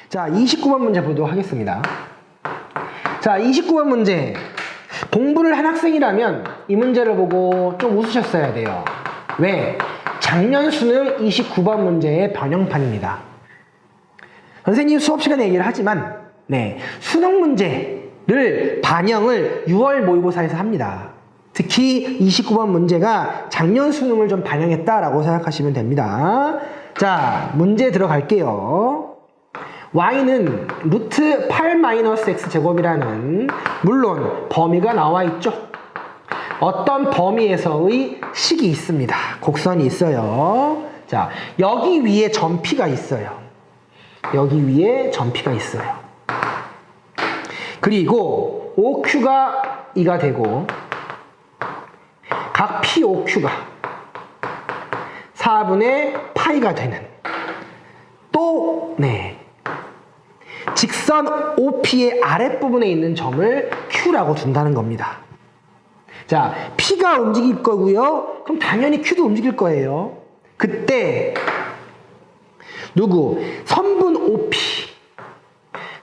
자, 29번 문제 보도록 하겠습니다. 자, 29번 문제. 공부를 한 학생이라면 이 문제를 보고 좀 웃으셨어야 돼요. 왜? 작년 수능 29번 문제의 변형판입니다. 선생님 수업 시간에 얘기를 하지만 수능 문제를 반영을 6월 모의고사에서 합니다. 특히 29번 문제가 작년 수능을 좀 반영했다라고 생각하시면 됩니다. 자, 문제 들어갈게요. y는 루트 8-x제곱이라는 물론 범위가 나와 있죠. 어떤 범위에서의 식이 있습니다. 곡선이 있어요. 자, 여기 위에 점피가 있어요. 여기 위에 점피가 있어요. 그리고 OQ가 2가 되고 각 POQ가 4분의 파이가 되는 또 직선 OP의 아랫부분에 있는 점을 Q라고 둔다는 겁니다. 자, P가 움직일 거고요. 그럼 당연히 Q도 움직일 거예요. 그때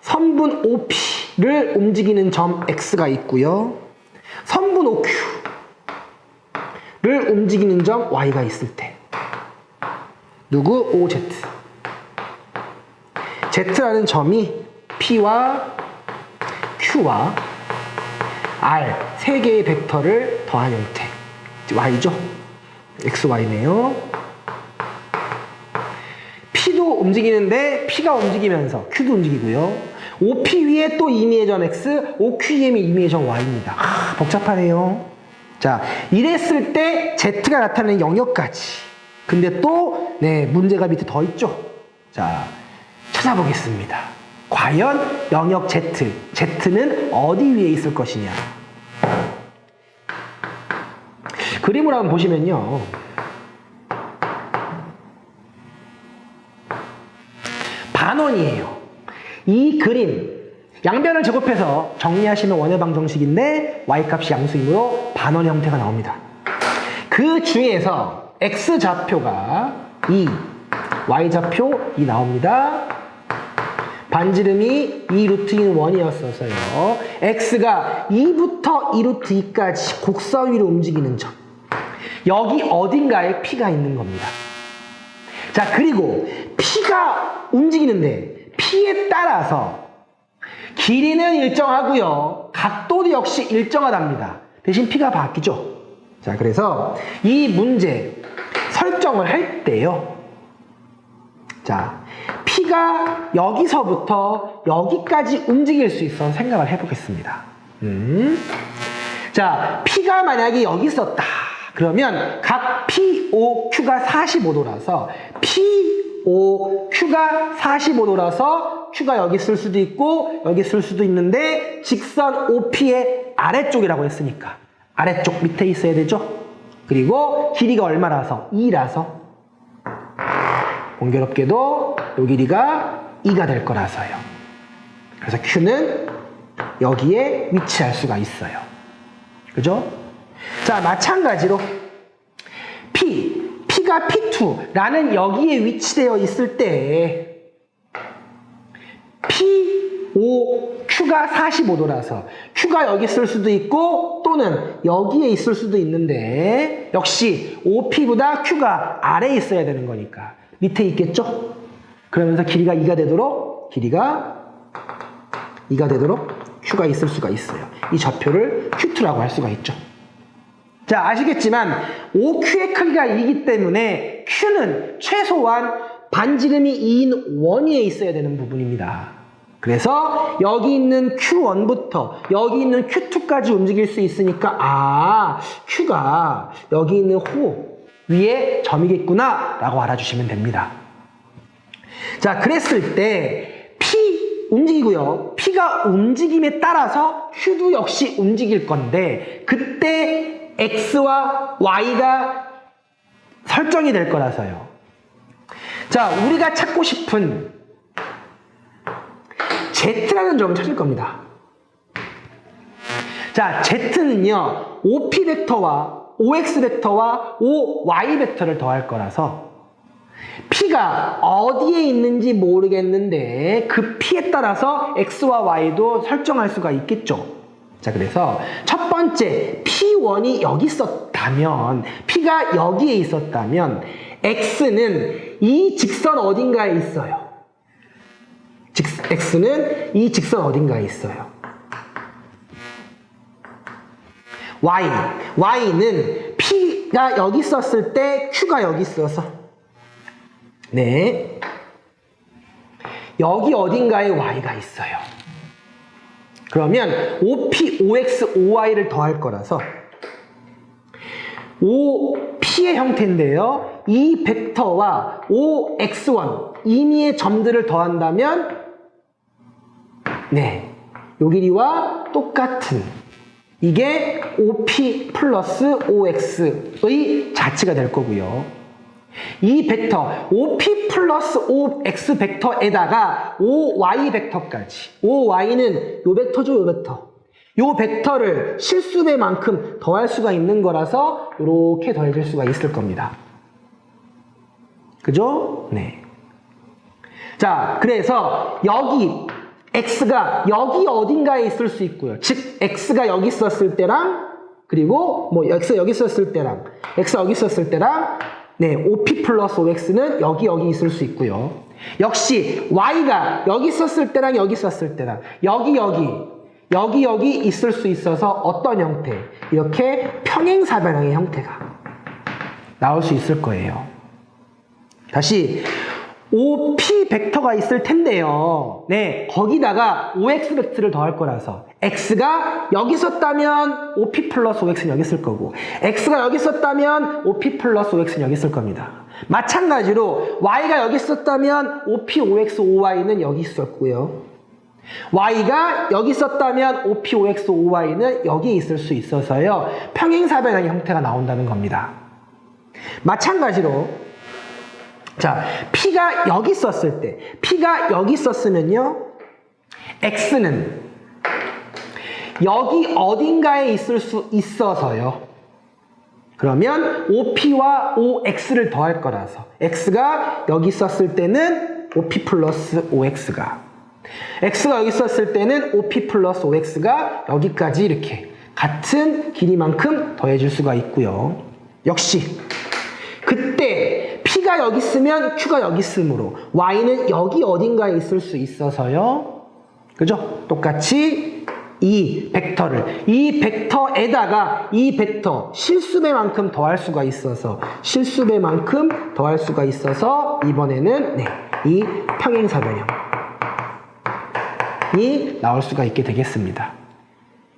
선분 OP를 움직이는 점 X가 있고요. 선분 OQ를 움직이는 점 Y가 있을 때 OZ Z라는 점이 P와 Q와 R 세 개의 벡터를 더한 형태 Y죠? XY네요. P도 움직이는데 P가 움직이면서 Q도 움직이고요. OP 위에 또 임의의 점 X, OQ 위에 임의의 점 Y입니다. 복잡하네요. 자, 이랬을 때 Z가 나타내는 영역까지. 근데 또 문제가 밑에 더 있죠. 자, 찾아보겠습니다. 과연 영역 Z는 어디 위에 있을 것이냐. 그림을 한번 보시면요. 반원이에요. 이 그림, 양변을 제곱해서 정리하시면 원의 방정식인데 y값이 양수이므로 반원 형태가 나옵니다. 그 중에서 x좌표가 2, y좌표 2 나옵니다. 반지름이 2루트2는 1이었어서요. x가 2부터 2루트 2까지 곡선 위로 움직이는 점. 여기 어딘가에 p가 있는 겁니다. 자, 그리고 p가 움직이는데 p에 따라서 길이는 일정하고요. 각도도 역시 일정하답니다. 대신 p가 바뀌죠. 자, 그래서 이 문제 설정을 할 때요. 자, p가 여기서부터 여기까지 움직일 수 있어 생각을 해보겠습니다. 자, p가 만약에 여기 있었다. 그러면 각 POQ가 45도라서 POQ가 45도라서 Q가 여기 있을 수도 있고 여기 있을 수도 있는데 직선 OP의 아래쪽이라고 했으니까 아래쪽 밑에 있어야 되죠. 그리고 길이가 얼마라서? 2라서 공교롭게도 이 길이가 2가 될 거라서요. 그래서 Q는 여기에 위치할 수가 있어요. 그죠? 자, 마찬가지로 P가 P2라는 여기에 위치되어 있을 때 POQ가 45도라서 Q가 여기 있을 수도 있고 또는 여기에 있을 수도 있는데 역시 OP보다 Q가 아래에 있어야 되는 거니까 밑에 있겠죠? 그러면서 길이가 2가 되도록 Q가 있을 수가 있어요. 이 좌표를 Q2라고 할 수가 있죠. 자, 아시겠지만 OQ의 크기가 2이기 때문에 Q는 최소한 반지름이 2인 원위에 있어야 되는 부분입니다. 그래서 여기 있는 Q1부터 여기 있는 Q2까지 움직일 수 있으니까 Q가 여기 있는 호 위에 점이겠구나 라고 알아주시면 됩니다. 자, 그랬을 때 P 움직이고요. P가 움직임에 따라서 Q도 역시 움직일 건데 그때 X와 Y가 설정이 될 거라서요. 자, 우리가 찾고 싶은 Z라는 점을 찾을 겁니다. 자, Z는요, OP 벡터와 OX 벡터와 OY 벡터를 더할 거라서 P가 어디에 있는지 모르겠는데 그 P에 따라서 X와 Y도 설정할 수가 있겠죠. 자, 그래서 첫 번째 P1이 여기 있었다면, P가 여기에 있었다면 X는 이 직선 어딘가에 있어요. X는 이 직선 어딘가에 있어요. Y는 P가 여기 있었을 때 Q가 여기 있어서, 네, 여기 어딘가에 Y가 있어요. 그러면 OP, OX, OY를 더할 거라서 OP의 형태인데요. 이 벡터와 OX1, 임의의 점들을 더한다면, 네, 요 길이와 똑같은, 이게 OP 플러스 OX의 자체가 될 거고요. 이 벡터 OP 플러스 OX 벡터에다가 OY 벡터까지, OY는 요 벡터죠, 요 벡터. 요 벡터를 실수배만큼 더할 수가 있는 거라서 이렇게 더해질 수가 있을 겁니다. 그죠? 네. 자, 그래서 여기 X가 여기 어딘가에 있을 수 있고요. 즉, X가 여기 있었을 때랑, 그리고 뭐 X가 여기 있었을 때랑, X가 여기 있었을 때랑, 네, OP 플러스 OX는 여기 있을 수 있고요. 역시 Y가 여기 있었을 때랑 여기 있었을 때랑 여기 있을 수 있어서 어떤 형태? 이렇게 평행사변형의 형태가 나올 수 있을 거예요. 다시 OP 벡터가 있을 텐데요. 네, 거기다가 OX 벡터를 더할 거라서 X가 여기 있었다면 OP 플러스 OX는 여기 있을 거고, X가 여기 있었다면 OP 플러스 OX는 여기 있을 겁니다. 마찬가지로 Y가 여기 있었다면 OP, OX, OY는 여기 있었고요. Y가 여기 있었다면 OP, OX, OY는 여기 있을 수 있어서요. 평행사변형의 형태가 나온다는 겁니다. 마찬가지로 자, P가 여기 있었을 때, P가 여기 있었으면요, X는 여기 어딘가에 있을 수 있어서요. 그러면 OP와 OX를 더할 거라서 X가 여기 있었을 때는 OP 플러스 OX가, X가 여기 있었을 때는 OP 플러스 OX가 여기까지 이렇게 같은 길이만큼 더해질 수가 있고요. 역시 그때 P가 여기 있으면 Q가 여기 있으므로 Y는 여기 어딘가에 있을 수 있어서요. 그죠? 똑같이 이 벡터에다가 이 벡터 실수배만큼 더할 수가 있어서 이번에는 네, 이 평행사변형이 나올 수가 있게 되겠습니다.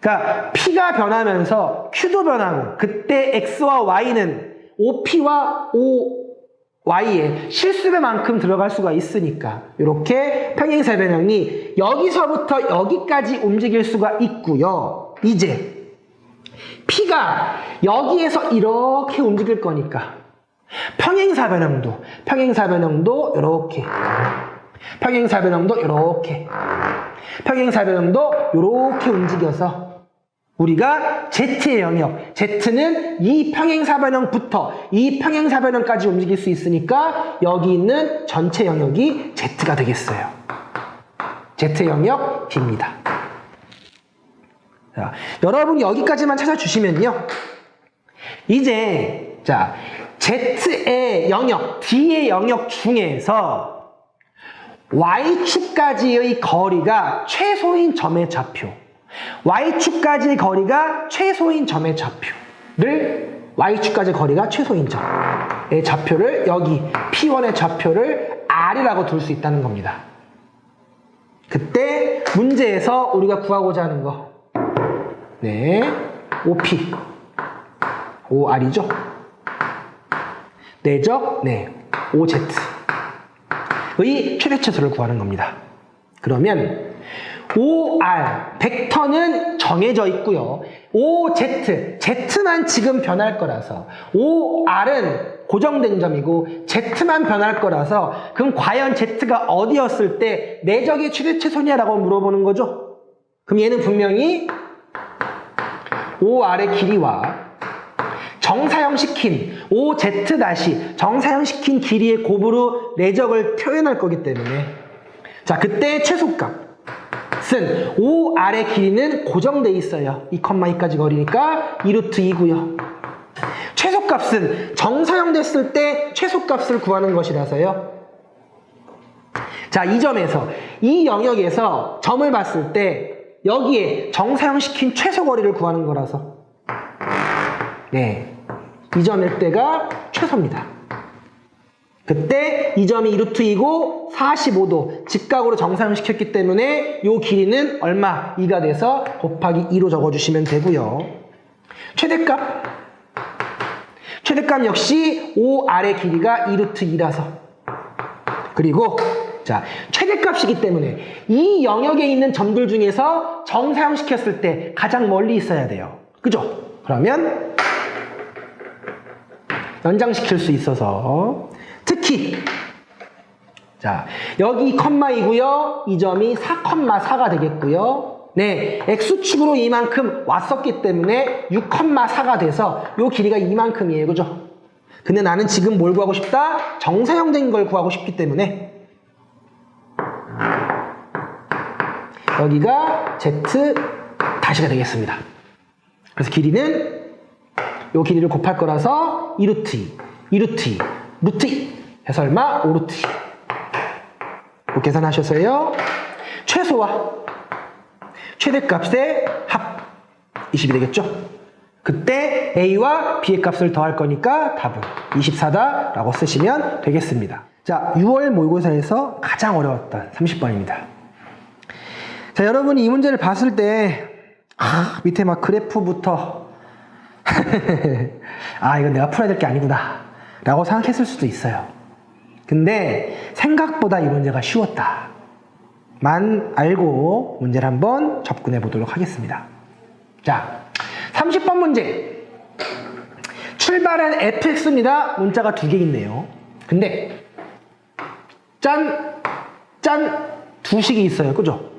그러니까 P가 변하면서 Q도 변하고, 그때 X와 Y는 OP와 OY에 실수배만큼 들어갈 수가 있으니까 이렇게 평행사변형이 여기서부터 여기까지 움직일 수가 있고요. 이제 P가 여기에서 이렇게 움직일 거니까 평행사변형도 이렇게, 평행사변형도 이렇게 움직여서 우리가 Z의 영역, Z는 이 평행사변형부터 이 평행사변형까지 움직일 수 있으니까 여기 있는 전체 영역이 Z가 되겠어요. Z의 영역 D입니다. 자, 여러분이 여기까지만 찾아주시면요. 이제 자, Z의 영역, D의 영역 중에서 Y축까지의 거리가 최소인 점의 좌표, Y축까지의 거리가 최소인 점의 좌표를, Y축까지의 거리가 최소인 점의 좌표를 여기 P1의 좌표를 R이라고 둘 수 있다는 겁니다. 그때 문제에서 우리가 구하고자 하는 거, 네, OP, OR이죠. 내적, 네, OZ의 최대차수를 구하는 겁니다. 그러면 OR, 벡터는 정해져 있고요. OZ, Z만 지금 변할 거라서 OR은 고정된 점이고 Z만 변할 거라서, 그럼 과연 Z가 어디였을 때 내적의 최대차수냐라고 물어보는 거죠. 그럼 얘는 분명히 OR의 길이와 정사형시킨 OZ 다시 정사형시킨 길이의 곱으로 내적을 표현할 거기 때문에 자 그때 최소값은 O 아래 길이는 고정돼 있어요. 2,2까지 거리니까 2루트 2고요. 최소값은 정사형 됐을 때 최소값을 구하는 것이라서요. 자, 이 점에서 이 영역에서 점을 봤을 때 여기에 정사형시킨 최소거리를 구하는 거라서 네, 이 점일 때가 최소입니다. 그때 이 점이 2루트 2고 45도 직각으로 정사형시켰기 때문에 이 길이는 얼마? 2가 돼서 곱하기 2로 적어주시면 되고요. 최대값 역시 O 아래 길이가 2루트 2라서 그리고 자 최대값이기 때문에 이 영역에 있는 점들 중에서 정사형시켰을 때 가장 멀리 있어야 돼요. 그죠? 그러면 연장시킬 수 있어서 특히 자 여기 2,2고요. 이 점이 4,4가 되겠고요. 네, X축으로 이만큼 왔었기 때문에 6,4가 돼서 요 길이가 이만큼이에요. 그죠? 근데 나는 지금 뭘 구하고 싶다? 정사형된 걸 구하고 싶기 때문에 여기가 Z 다시가 되겠습니다. 그래서 길이는 요 길이를 곱할 거라서 2루트 2, 2루트 2, 루트 2 해서 얼마? 5루트 2 이렇게 계산하셔서요. 최소와 최대값의 합 20이 되겠죠? 그때 A와 B의 값을 더할 거니까 답은 24다 라고 쓰시면 되겠습니다. 자, 6월 모의고사에서 가장 어려웠던 30번입니다. 자, 여러분이 이 문제를 봤을 때 밑에 막 그래프부터 이건 내가 풀어야 될 게 아니구나 라고 생각했을 수도 있어요. 근데 생각보다 이 문제가 쉬웠다 만 알고 문제를 한번 접근해 보도록 하겠습니다. 자, 30번 문제. 출발한 fx입니다. 문자가 두 개 있네요. 근데 짠 두 식이 있어요. 그죠?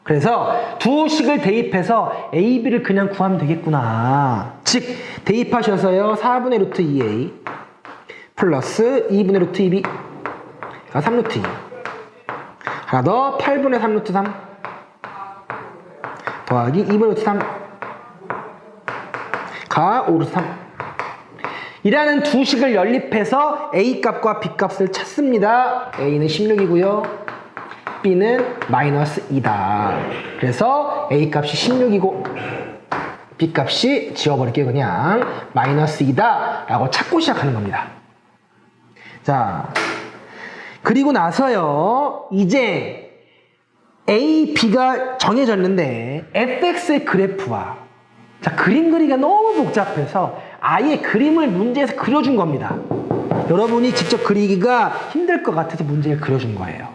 그래서 두 식을 대입해서 a, b를 그냥 구하면 되겠구나. 즉 대입하셔서요. 4분의 루트 2a 플러스 2분의 루트 2b 3루트 2 하나 더 8분의 3루트 3 더하기 2분의 루트 3 가 5루트 3 이라는 두 식을 연립해서 A값과 B값을 찾습니다. A는 16이고요. B는 마이너스 2다. 그래서 A값이 16이고 B값이 지워버릴게요. 그냥 마이너스 2다 라고 찾고 시작하는 겁니다. 자, 그리고 나서요. 이제 A, B가 정해졌는데 fx의 그래프와 자 그림 그리기가 너무 복잡해서 아예 그림을 문제에서 그려준 겁니다. 여러분이 직접 그리기가 힘들 것 같아서 문제를 그려준 거예요.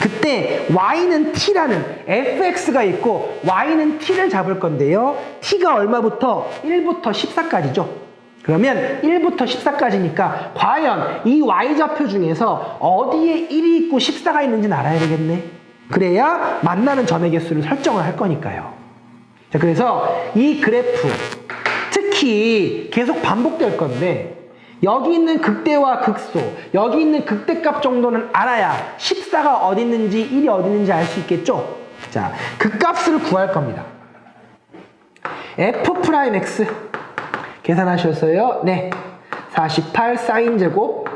그때 y는 t라는 fx가 있고 y는 t를 잡을 건데요. t가 얼마부터? 1부터 14까지죠. 그러면 1부터 14까지니까 과연 이 y좌표 중에서 어디에 1이 있고 14가 있는지는 알아야 되겠네. 그래야 만나는 점의 개수를 설정을 할 거니까요. 자, 그래서 이 그래프 특히 계속 반복될 건데 여기 있는 극대와 극소, 여기 있는 극대값 정도는 알아야 14가 어디 있는지 1이 어디 있는지 알 수 있겠죠? 자, 그 값을 구할 겁니다. f'x 계산하셨어요? 네. 48 사인 제곱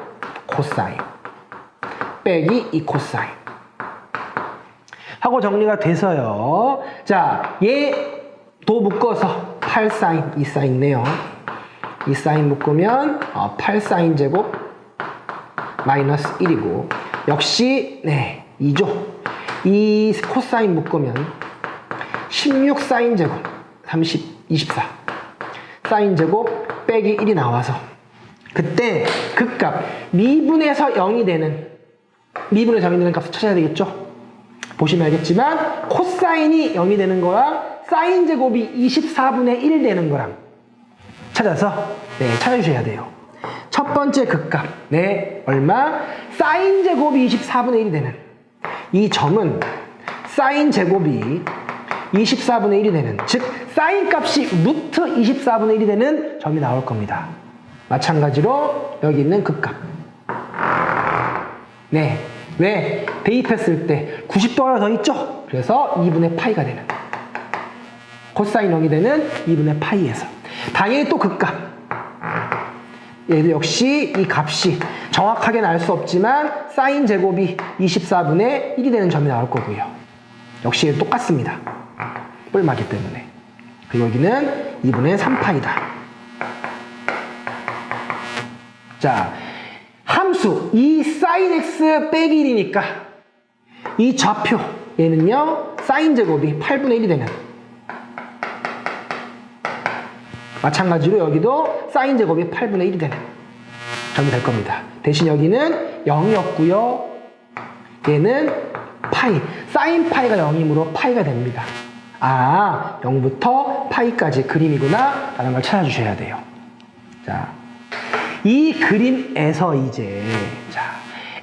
코사인 빼기 2 코사인 하고 정리가 돼서요. 자, 얘도 묶어서 8 사인 2 사인네요. 2 사인 묶으면 8 사인 제곱 마이너스 1이고 역시 네 2죠. 이 코사인 묶으면 16 사인 제곱 24 사인 제곱 빼기 1이 나와서 그때 그 값 미분에서 0이 되는 미분에서 0이 되는 값을 찾아야 되겠죠. 보시면 알겠지만 코사인이 0이 되는 거랑 사인 제곱이 24분의 1 되는 거랑 찾아서 네 찾아주셔야 돼요. 첫 번째 극값 네 얼마? 사인 제곱이 24분의 1이 되는 이 점은 사인 제곱이 24분의 1이 되는 즉 사인 값이 루트 24분의 1이 되는 점이 나올 겁니다. 마찬가지로 여기 있는 극값. 네. 왜? 대입했을 때 90도 하나 더 있죠? 그래서 2분의 파이가 되는. 코사인 0이 되는 2분의 파이에서. 당연히 또 극값. 얘도 역시 이 값이 정확하게는 알 수 없지만 사인 제곱이 24분의 1이 되는 점이 나올 거고요. 역시 얘도 똑같습니다. 뿔마기 때문에. 그리고 여기는 2분의 3파이다. 자, 함수 이 사인 x 빼기 1이니까 이 좌표 얘는요 사인 제곱이 8분의 1이 되는. 마찬가지로 여기도 사인 제곱이 8분의 1이 되는 점이 될 겁니다. 대신 여기는 0이었고요. 얘는 파이, 사인 파이가 0이므로 파이가 됩니다. 아, 0부터 파이까지 그림이구나 라는 걸 찾아주셔야 돼요. 자, 이 그림에서 이제 자,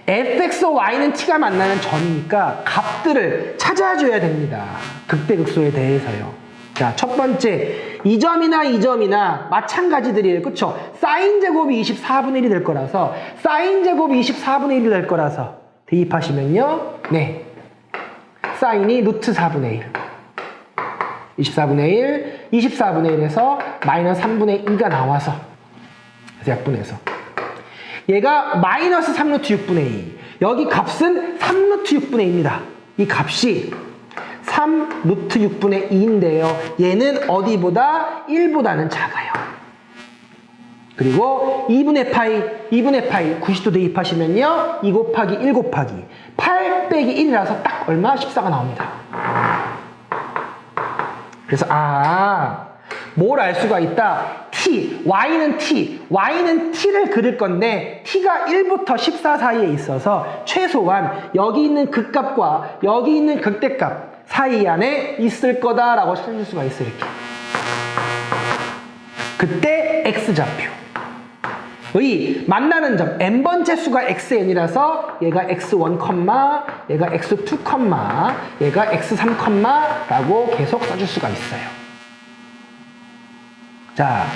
fx와 y는 t가 만나는 점이니까 값들을 찾아줘야 됩니다. 극대극소에 대해서요. 자, 첫 번째, 이 점이나 마찬가지들이에요. 그쵸? 사인 제곱이 24분의 1이 될 거라서, 사인 제곱이 24분의 1이 될 거라서, 대입하시면요. 네. 사인이 루트 4분의 1. 24분의 1, 24분의 1에서 마이너스 3분의 2가 나와서, 그래서 약분해서. 얘가 마이너스 3루트 6분의 2. 여기 값은 3루트 6분의 2입니다. 이 값이 3 루트 6분의 2인데요. 얘는 어디보다 1보다는 작아요. 그리고 2분의 파이 90도 대입하시면요. 2 곱하기 1 곱하기 8 빼기 1이라서 딱 얼마? 14가 나옵니다. 그래서 뭘 알 수가 있다. y는 t를 그릴 건데 t가 1부터 14 사이에 있어서 최소한 여기 있는 극값과 여기 있는 극대값 사이 안에 있을 거다라고 찾을 수가 있어요. 이렇게. 그때 x좌표의 만나는 점 n번째 수가 xn이라서 얘가 x1, 얘가 x2, 얘가 x3, 라고 계속 써줄 수가 있어요. 자,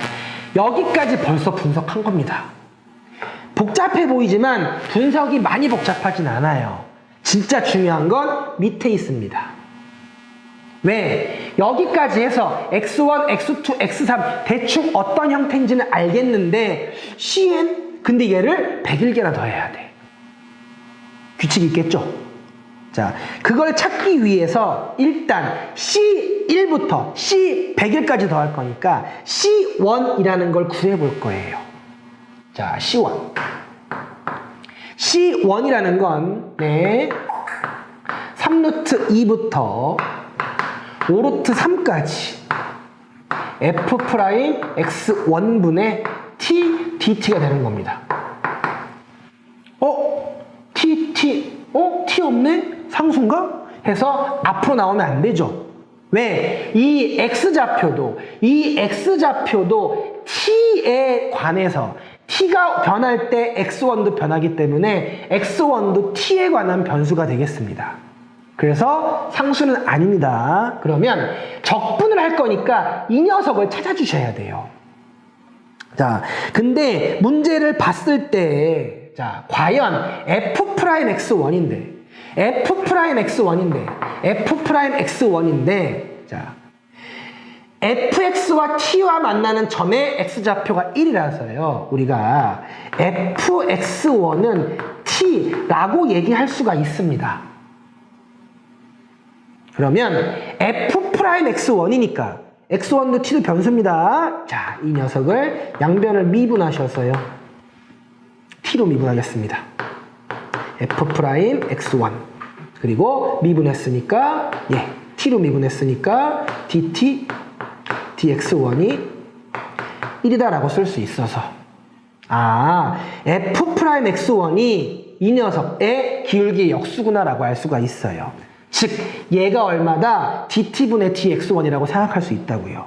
여기까지 벌써 분석한 겁니다. 복잡해 보이지만 분석이 많이 복잡하진 않아요. 진짜 중요한 건 밑에 있습니다. 왜? 여기까지 해서 x1, x2, x3 대충 어떤 형태인지는 알겠는데 cn? 근데 얘를 101개나 더 해야 돼. 규칙이 있겠죠? 자, 그걸 찾기 위해서 일단 C1부터 C100일까지 더할 거니까 C1이라는 걸 구해볼 거예요. 자, C1. C1이라는 건 3루트 2부터 5루트 3까지 f 프라임 x1분의 t dt가 되는 겁니다. t 없네? 상수인가? 해서 앞으로 나오면 안 되죠. 왜? 이 x좌표도 t에 관해서 t가 변할 때 x1도 변하기 때문에 x1도 t에 관한 변수가 되겠습니다. 그래서 상수는 아닙니다. 그러면 적분을 할 거니까 이 녀석을 찾아주셔야 돼요. 자, 근데 문제를 봤을 때, 자, 과연 f'x1인데, 자, fx와 t와 만나는 점의 x좌표가 1이라서요. 우리가 fx1은 t라고 얘기할 수가 있습니다. 그러면 f'x1이니까 x1도 t도 변수입니다. 자, 이 녀석을 양변을 미분하셔서요. t로 미분하겠습니다. f'x1 그리고 미분했으니까 t로 미분했으니까 dt dx1이 1이다라고 쓸 수 있어서 f'x1이 이 녀석의 기울기의 역수구나라고 알 수가 있어요. 즉 얘가 얼마다 dt분의 dx1이라고 생각할 수 있다고요.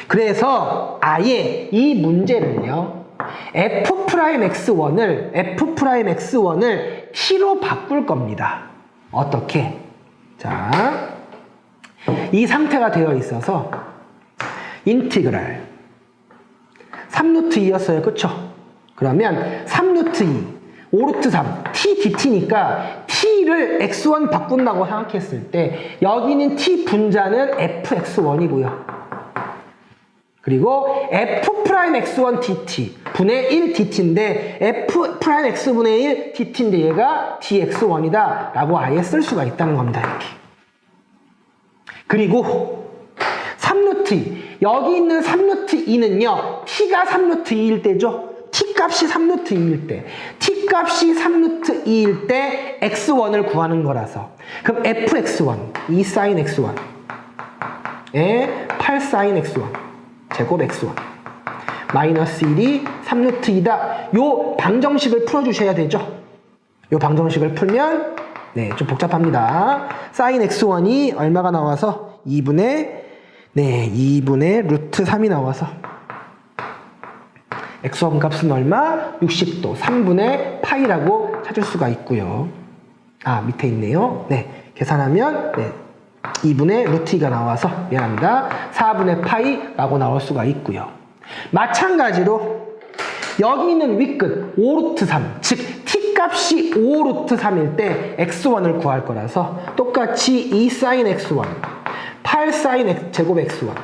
그래서 아예 이 문제를요. f'x1을 t로 바꿀 겁니다. 어떻게? 자, 이 상태가 되어 있어서 인티그랄 3루트 2였어요. 그쵸? 그러면 3루트 2, 5루트 3, t dt니까 t를 x1 바꾼다고 생각했을 때 여기는 t 분자는 fx1이고요. 그리고 f'x1 dt 분의 1 dt인데 f'x분의 1 dt인데 얘가 dx1이다 라고 아예 쓸 수가 있다는 겁니다. 이렇게. 그리고 3루트 2 여기 있는 3루트 2는요 t가 3루트 2일 때죠. t값이 3루트 2일 때 t값이 3루트 2일 때 x1을 구하는 거라서 그럼 fx1 2 sin x1 에 8 sin x1 제곱 x1 마이너스 1이 3루트 2다. 요 방정식을 풀어주셔야 되죠. 요 방정식을 풀면 네, 좀 복잡합니다. sin x1이 얼마가 나와서 2분의 루트 3이 나와서 x1 값은 얼마? 60도 3분의 파이라고 찾을 수가 있고요. 아 밑에 있네요. 네, 계산하면 2분의 루트 2가 나와서 미안합니다. 4분의 파이라고 나올 수가 있고요. 마찬가지로 여기 있는 윗끝 5루트 3 즉 t값이 5루트 3일 때 x1을 구할 거라서 똑같이 2 sin x1 8 sin 제곱 x1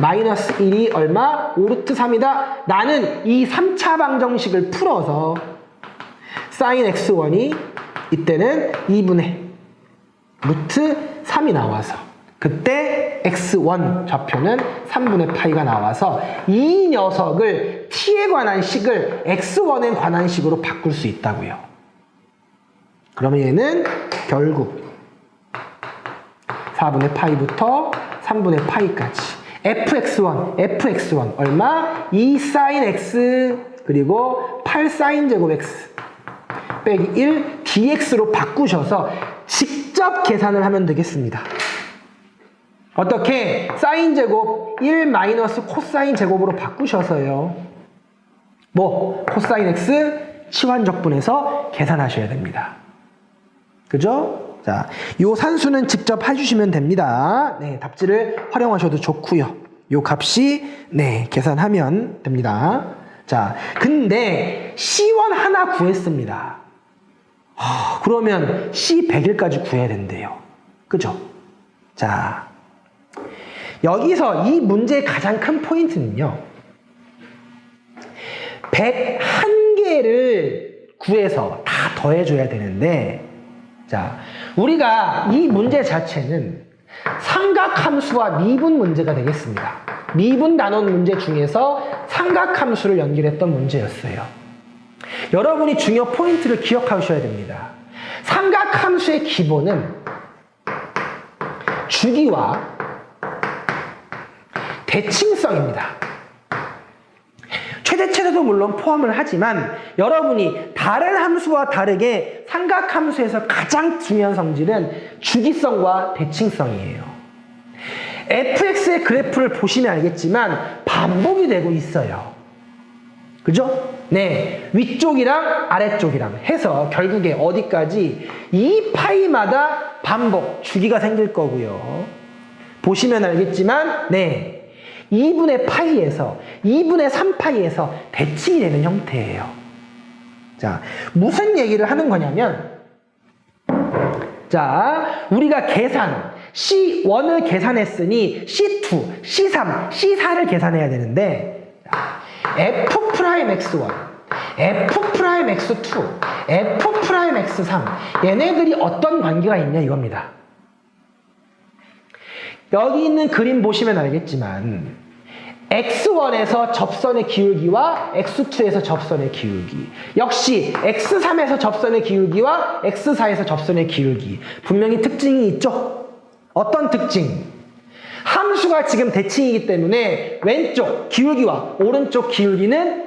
마이너스 1이 얼마? 5루트 3이다. 나는 이 3차 방정식을 풀어서 sin x1이 이때는 2분의 루트 3이 나와서 그때 x1 좌표는 3분의 파이가 나와서 이 녀석을 t에 관한 식을 x1에 관한 식으로 바꿀 수 있다고요. 그러면 얘는 결국 4분의 파이부터 3분의 파이까지 fx1 얼마? 2 sin x 그리고 8 sin 제곱 x 빼기 1 dx로 바꾸셔서 직접 계산을 하면 되겠습니다. 어떻게? 사인 제곱 1 마이너스 코사인 제곱으로 바꾸셔서요. 코사인 x 치환적분해서 계산하셔야 됩니다. 그죠? 자, 요 산수는 직접 해주시면 됩니다. 네, 답지를 활용하셔도 좋고요. 요 값이 계산하면 됩니다. 자, 근데 C1 하나 구했습니다. 그러면 C100일까지 구해야 된대요. 그죠? 자, 여기서 이 문제의 가장 큰 포인트는요. 101개를 구해서 다 더해줘야 되는데 자, 우리가 이 문제 자체는 삼각함수와 미분 문제가 되겠습니다. 미분 나눈 문제 중에서 삼각함수를 연결했던 문제였어요. 여러분이 중요 포인트를 기억하셔야 됩니다. 삼각함수의 기본은 주기와 대칭성입니다. 최대체도 물론 포함을 하지만 여러분이 다른 함수와 다르게 삼각함수에서 가장 중요한 성질은 주기성과 대칭성이에요. fx의 그래프를 보시면 알겠지만 반복이 되고 있어요. 그죠? 네, 위쪽이랑 아래쪽이랑 해서 결국에 어디까지 2파이마다 반복, 주기가 생길 거고요. 보시면 알겠지만 2분의 파이에서 2분의 3파이에서 대칭이 되는 형태예요. 자, 무슨 얘기를 하는 거냐면 자, 우리가 계산 C1을 계산했으니 C2, C3, C4를 계산해야 되는데 F'X1, F'X2, F'X3 얘네들이 어떤 관계가 있냐 이겁니다. 여기 있는 그림 보시면 알겠지만 X1에서 접선의 기울기와 X2에서 접선의 기울기 역시 X3에서 접선의 기울기와 X4에서 접선의 기울기 분명히 특징이 있죠? 어떤 특징? 함수가 지금 대칭이기 때문에 왼쪽 기울기와 오른쪽 기울기는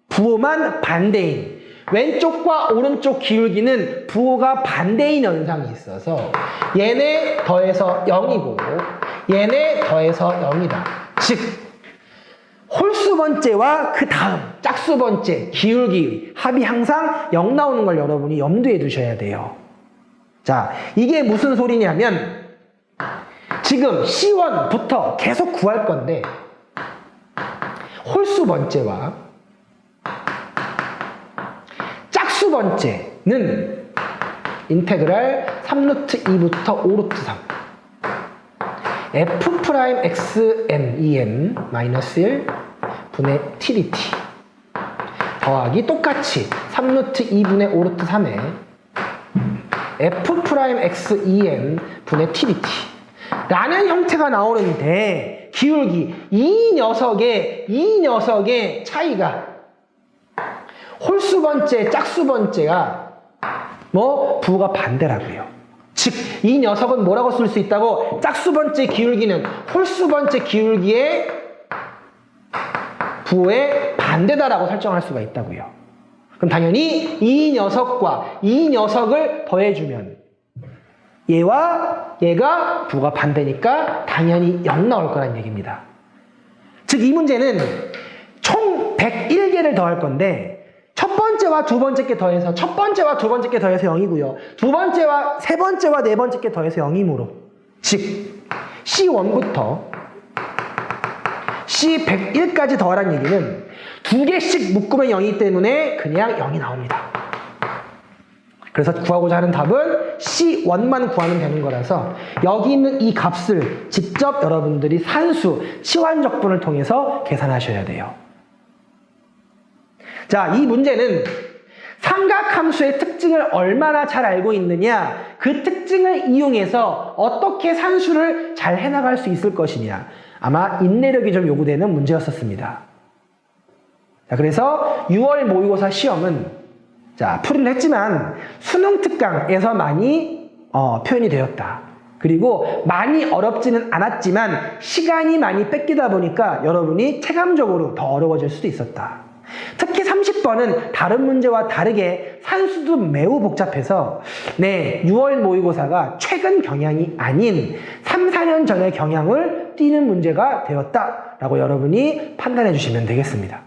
부호만 반대인 왼쪽과 오른쪽 기울기는 부호가 반대인 현상이 있어서 얘네 더해서 0이고 얘네 더해서 0이다. 즉 홀수 번째와 그 다음 짝수 번째 기울기 합이 항상 0 나오는 걸 여러분이 염두에 두셔야 돼요. 자, 이게 무슨 소리냐면 지금 C1부터 계속 구할 건데 홀수 번째와 짝수 번째는 인테그랄 3루트 2부터 5루트 3 f 프라임 xn 2n 마이너스 1 분의 t dt 더하기 똑같이 3루트 2분의 5루트 3에 f 프라임 x 2n 분의 t dt 라는 형태가 나오는데 기울기 이 녀석의 차이가 홀수 번째, 짝수 번째가 부호가 반대라고요. 즉, 이 녀석은 뭐라고 쓸 수 있다고? 짝수 번째 기울기는 홀수 번째 기울기의 부호의 반대다라고 설정할 수가 있다고요. 그럼 당연히 이 녀석과 이 녀석을 더해주면 얘와 얘가 부호가 반대니까 당연히 0 나올 거란 얘기입니다. 즉, 이 문제는 총 101개를 더할 건데 첫 번째와 두 번째 게 더해서 첫 번째와 두 번째 게 더해서 0이고요. 두 번째와 세 번째와 네 번째 게 더해서 0이므로 즉 C1부터 C101까지 더하란 얘기는 두 개씩 묶으면 0이기 때문에 그냥 0이 나옵니다. 그래서 구하고자 하는 답은 C1만 구하면 되는 거라서 여기 있는 이 값을 직접 여러분들이 산수, 치환적분을 통해서 계산하셔야 돼요. 자, 이 문제는 삼각함수의 특징을 얼마나 잘 알고 있느냐, 그 특징을 이용해서 어떻게 산수를 잘 해나갈 수 있을 것이냐, 아마 인내력이 좀 요구되는 문제였었습니다. 자, 그래서 6월 모의고사 시험은 풀이를 했지만 수능 특강에서 많이 표현이 되었다. 그리고 많이 어렵지는 않았지만 시간이 많이 뺏기다 보니까 여러분이 체감적으로 더 어려워질 수도 있었다. 특히 30번은 다른 문제와 다르게 산수도 매우 복잡해서 6월 모의고사가 최근 경향이 아닌 3, 4년 전의 경향을 띠는 문제가 되었다라고 여러분이 판단해 주시면 되겠습니다.